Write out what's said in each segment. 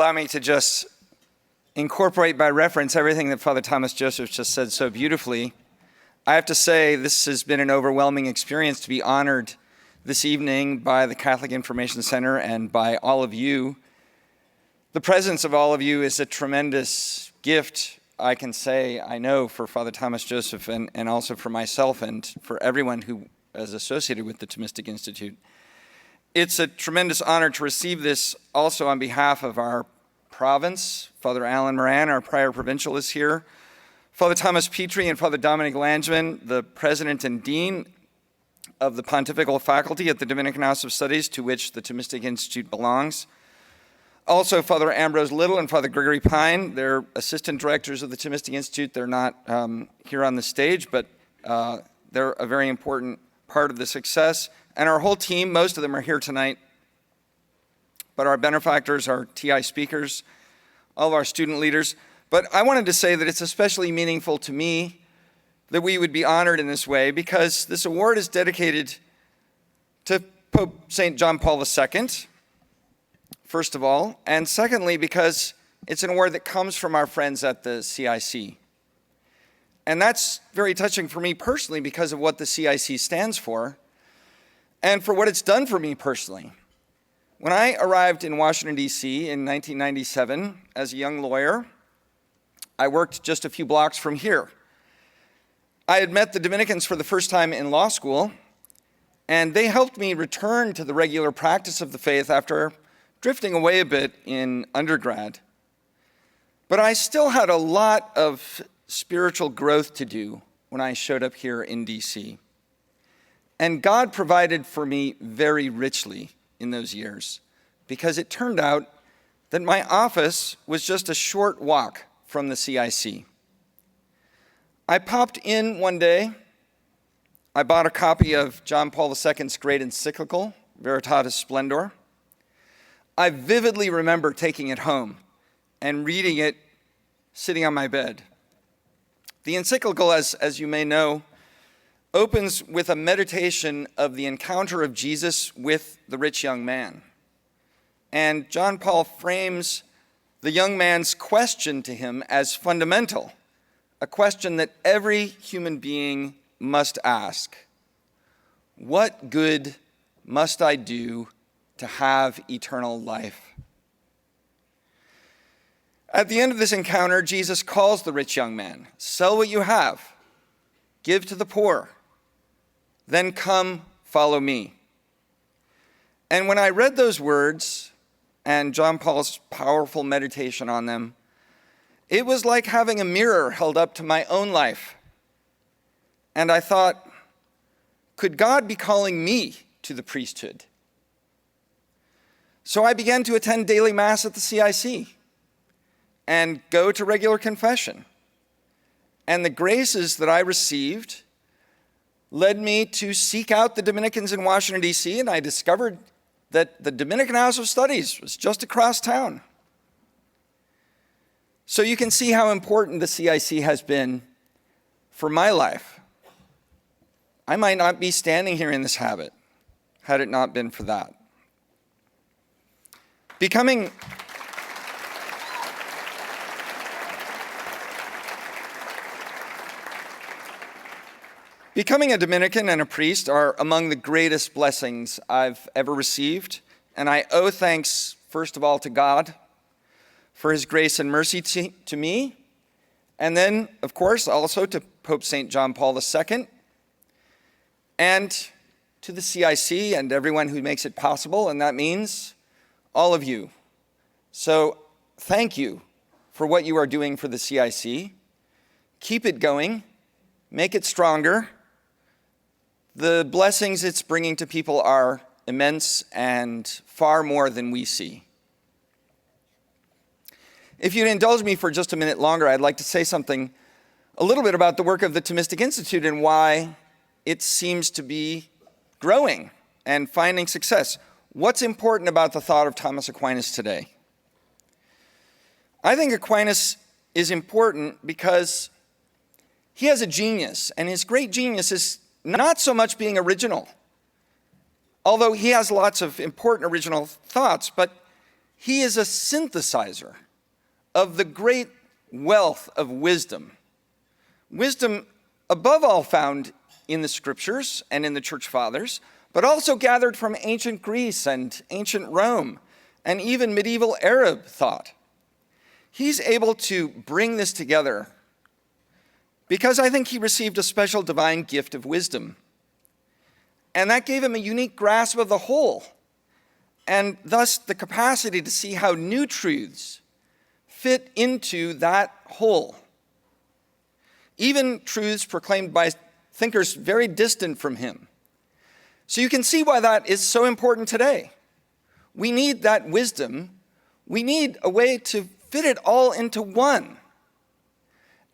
allow me to just incorporate by reference everything that Father Thomas Joseph just said so beautifully. I have to say this has been an overwhelming experience to be honored this evening by the Catholic Information Center and by all of you. The presence of all of you is a tremendous gift, I can say, I know, for Father Thomas Joseph and also for myself and for everyone who is associated with the Thomistic Institute. It's a tremendous honor to receive this also on behalf of our province. Father Alan Moran, our prior provincial, is here. Father Thomas Petrie and Father Dominic Legge, the president and dean of the Pontifical faculty at the Dominican House of Studies, to which the Thomistic Institute belongs. Also, Father Ambrose Little and Father Gregory Pine, they're assistant directors of the Thomistic Institute. They're not here on the stage, but they're a very important part of the success. And our whole team, most of them are here tonight, but our benefactors, our TI speakers, all of our student leaders. But I wanted to say that it's especially meaningful to me that we would be honored in this way because this award is dedicated to Pope St. John Paul II, first of all, and secondly, because it's an award that comes from our friends at the CIC. And that's very touching for me personally because of what the CIC stands for and for what it's done for me personally. When I arrived in Washington, D.C. in 1997 as a young lawyer, I worked just a few blocks from here. I had met the Dominicans for the first time in law school, and they helped me return to the regular practice of the faith after drifting away a bit in undergrad. But I still had a lot of spiritual growth to do when I showed up here in D.C. And God provided for me very richly in those years because it turned out that my office was just a short walk from the CIC. I popped in one day. I bought a copy of John Paul II's great encyclical, Veritatis Splendor. I vividly remember taking it home and reading it sitting on my bed. The encyclical, as you may know, opens with a meditation of the encounter of Jesus with the rich young man. And John Paul frames the young man's question to him as fundamental, a question that every human being must ask. What good must I do to have eternal life? At the end of this encounter, Jesus calls the rich young man, "Sell what you have, give to the poor, then come follow me." And when I read those words and John Paul's powerful meditation on them, it was like having a mirror held up to my own life. And I thought, could God be calling me to the priesthood? So I began to attend daily Mass at the CIC and go to regular confession. And the graces that I received led me to seek out the Dominicans in Washington, D.C., and I discovered that the Dominican House of Studies was just across town. So you can see how important the CIC has been for my life. I might not be standing here in this habit had it not been for that. Becoming a Dominican and a priest are among the greatest blessings I've ever received, and I owe thanks, first of all, to God for his grace and mercy to me, and then, of course, also to Pope St. John Paul II, and to the CIC and everyone who makes it possible, and that means all of you. So thank you for what you are doing for the CIC. Keep it going. Make it stronger. The blessings it's bringing to people are immense and far more than we see. If you'd indulge me for just a minute longer, I'd like to say something a little bit about the work of the Thomistic Institute and why it seems to be growing and finding success. What's important about the thought of Thomas Aquinas today? I think Aquinas is important because he has a genius, and his great genius is not so much being original, although he has lots of important original thoughts, but He is a synthesizer of the great wealth of wisdom. Wisdom, above all, found in the scriptures and in the church fathers, but also gathered from ancient Greece and ancient Rome and even medieval Arab thought. He's able to bring this together because I think he received a special divine gift of wisdom. And that gave him a unique grasp of the whole, and thus the capacity to see how new truths fit into that whole. Even truths proclaimed by thinkers very distant from him. So you can see why that is so important today. We need that wisdom. We need a way to fit it all into one.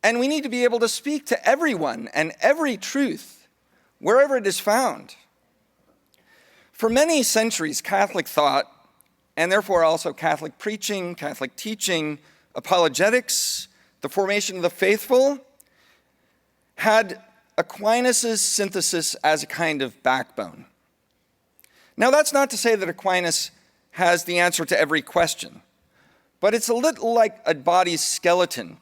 And we need to be able to speak to everyone and every truth, wherever it is found. For many centuries, Catholic thought, and therefore also Catholic preaching, Catholic teaching, apologetics, the formation of the faithful, had Aquinas' synthesis as a kind of backbone. Now, that's not to say that Aquinas has the answer to every question, but it's a little like a body's skeleton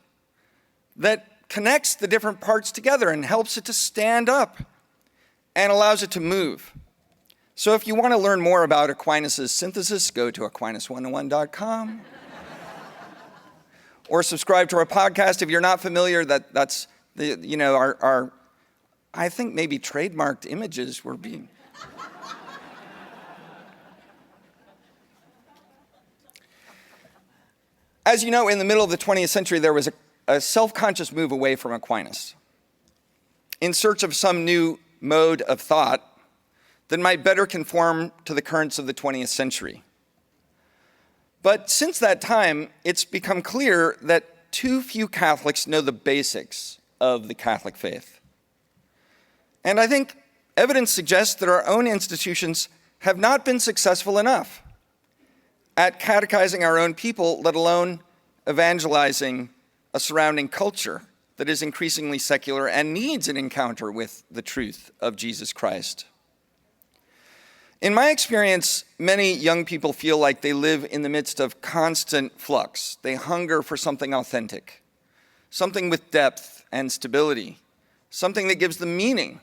that connects the different parts together and helps it to stand up and allows it to move. So if you want to learn more about Aquinas' synthesis, go to aquinas101.com or subscribe to our podcast. If you're not familiar, that's our I think maybe trademarked images were being. As you know, in the middle of the 20th century, there was a self-conscious move away from Aquinas in search of some new mode of thought that might better conform to the currents of the 20th century. But since that time, it's become clear that too few Catholics know the basics of the Catholic faith. And I think evidence suggests that our own institutions have not been successful enough at catechizing our own people, let alone evangelizing a surrounding culture that is increasingly secular and needs an encounter with the truth of Jesus Christ. In my experience, many young people feel like they live in the midst of constant flux. They hunger for something authentic, something with depth and stability, something that gives them meaning.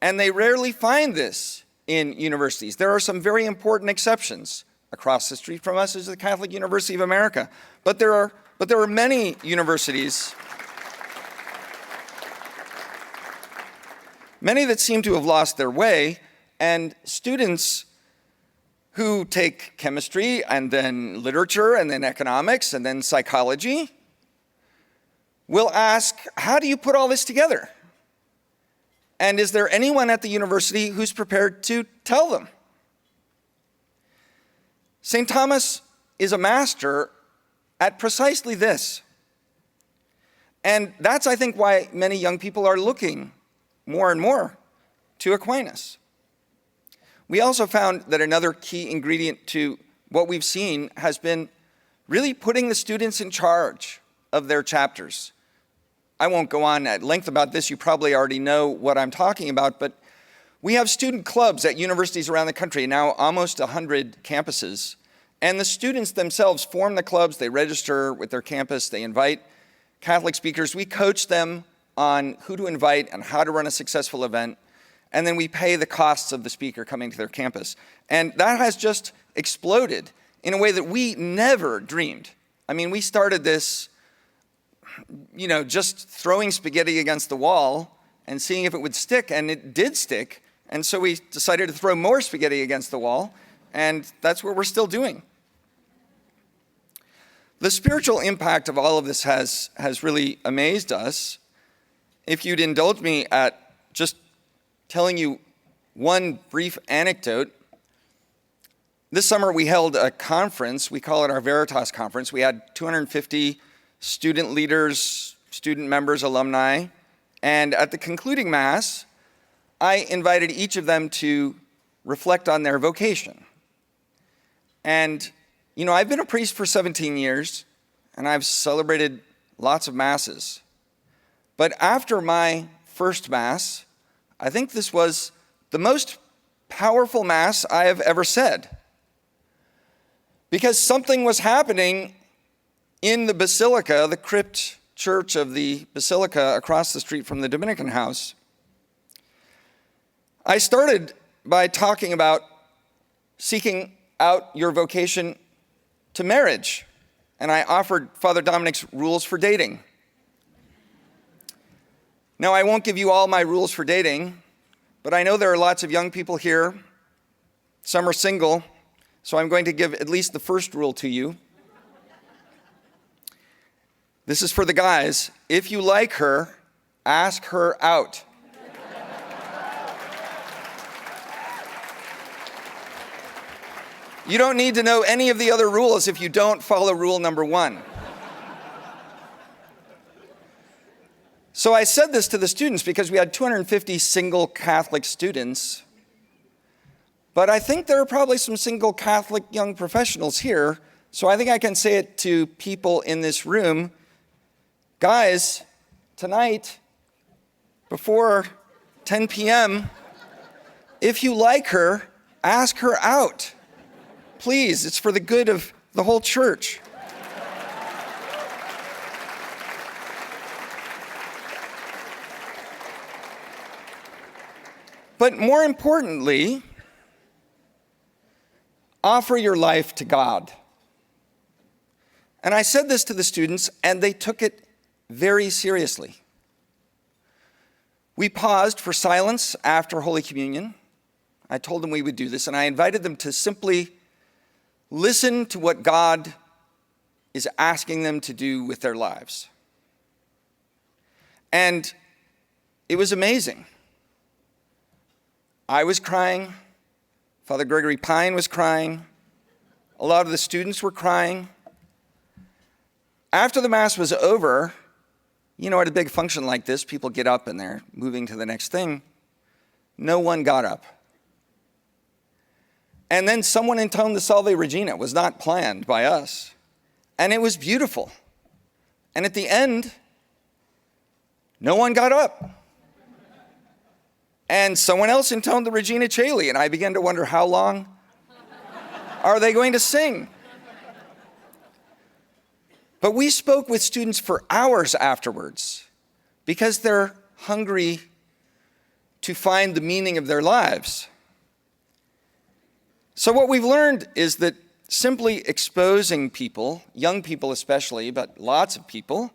And they rarely find this in universities. There are some very important exceptions. Across the street from us is the Catholic University of America. But there are many universities, many that seem to have lost their way, and students who take chemistry and then literature and then economics and then psychology will ask, how do you put all this together? And is there anyone at the university who's prepared to tell them? St. Thomas is a master at precisely this. And that's, I think, why many young people are looking more and more to Aquinas. We also found that another key ingredient to what we've seen has been really putting the students in charge of their chapters. I won't go on at length about this. You probably already know what I'm talking about, but we have student clubs at universities around the country, now almost 100 campuses. And the students themselves form the clubs, they register with their campus, they invite Catholic speakers. We coach them on who to invite and how to run a successful event. And then we pay the costs of the speaker coming to their campus. And that has just exploded in a way that we never dreamed. I mean, we started this, just throwing spaghetti against the wall and seeing if it would stick, and it did stick. And so we decided to throw more spaghetti against the wall, and that's what we're still doing. The spiritual impact of all of this has really amazed us. If you'd indulge me at just telling you one brief anecdote. This summer we held a conference. We call it our Veritas Conference. We had 250 student leaders, student members, alumni. And at the concluding Mass, I invited each of them to reflect on their vocation. And, I've been a priest for 17 years, and I've celebrated lots of Masses. But after my first Mass, I think this was the most powerful Mass I have ever said. because something was happening in the basilica, the crypt church of the basilica across the street from the Dominican house. I started by talking about seeking out your vocation to marriage, and I offered Father Dominic's rules for dating. Now, I won't give you all my rules for dating, but I know there are lots of young people here. Some are single, so I'm going to give at least the first rule to you. This is for the guys. If you like her, ask her out. You don't need to know any of the other rules if you don't follow rule number 1. So I said this to the students because we had 250 single Catholic students. But I think there are probably some single Catholic young professionals here. So I think I can say it to people in this room. Guys, tonight, before 10 p.m., if you like her, ask her out. Please, it's for the good of the whole church. But more importantly, offer your life to God. And I said this to the students, and they took it very seriously. We paused for silence after Holy Communion. I told them we would do this, and I invited them to simply listen to what God is asking them to do with their lives. And it was amazing. I was crying. Father Gregory Pine was crying. A lot of the students were crying. After the Mass was over, you know, at a big function like this, people get up and they're moving to the next thing. No one got up. And then someone intoned the Salve Regina. It was not planned by us. And it was beautiful. And at the end, no one got up. And someone else intoned the Regina Caeli, and I began to wonder, how long are they going to sing? But we spoke with students for hours afterwards because they're hungry to find the meaning of their lives. So what we've learned is that simply exposing people, young people especially, but lots of people,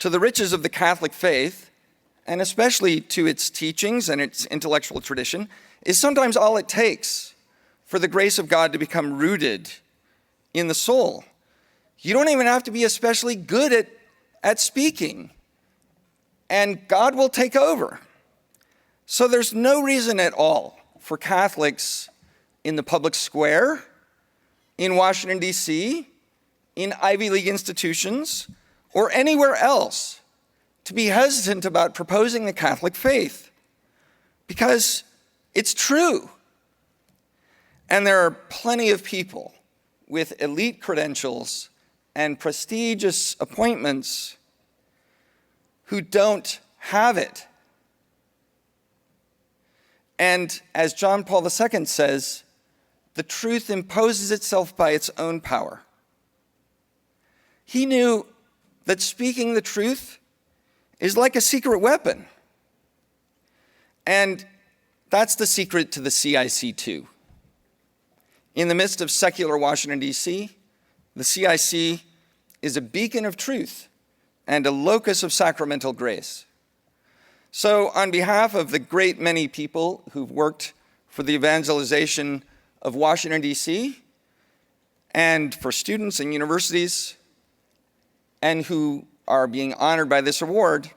to the riches of the Catholic faith, and especially to its teachings and its intellectual tradition, is sometimes all it takes for the grace of God to become rooted in the soul. You don't even have to be especially good at speaking, and God will take over. So there's no reason at all for Catholics in the public square, in Washington, D.C., in Ivy League institutions, or anywhere else to be hesitant about proposing the Catholic faith, because it's true. And there are plenty of people with elite credentials and prestigious appointments who don't have it. And as John Paul II says, the truth imposes itself by its own power. He knew that speaking the truth is like a secret weapon. And that's the secret to the CIC too. In the midst of secular Washington, D.C., the CIC is a beacon of truth and a locus of sacramental grace. So on behalf of the great many people who've worked for the evangelization of Washington, D.C., and for students and universities, and who are being honored by this award,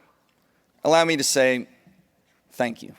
allow me to say thank you.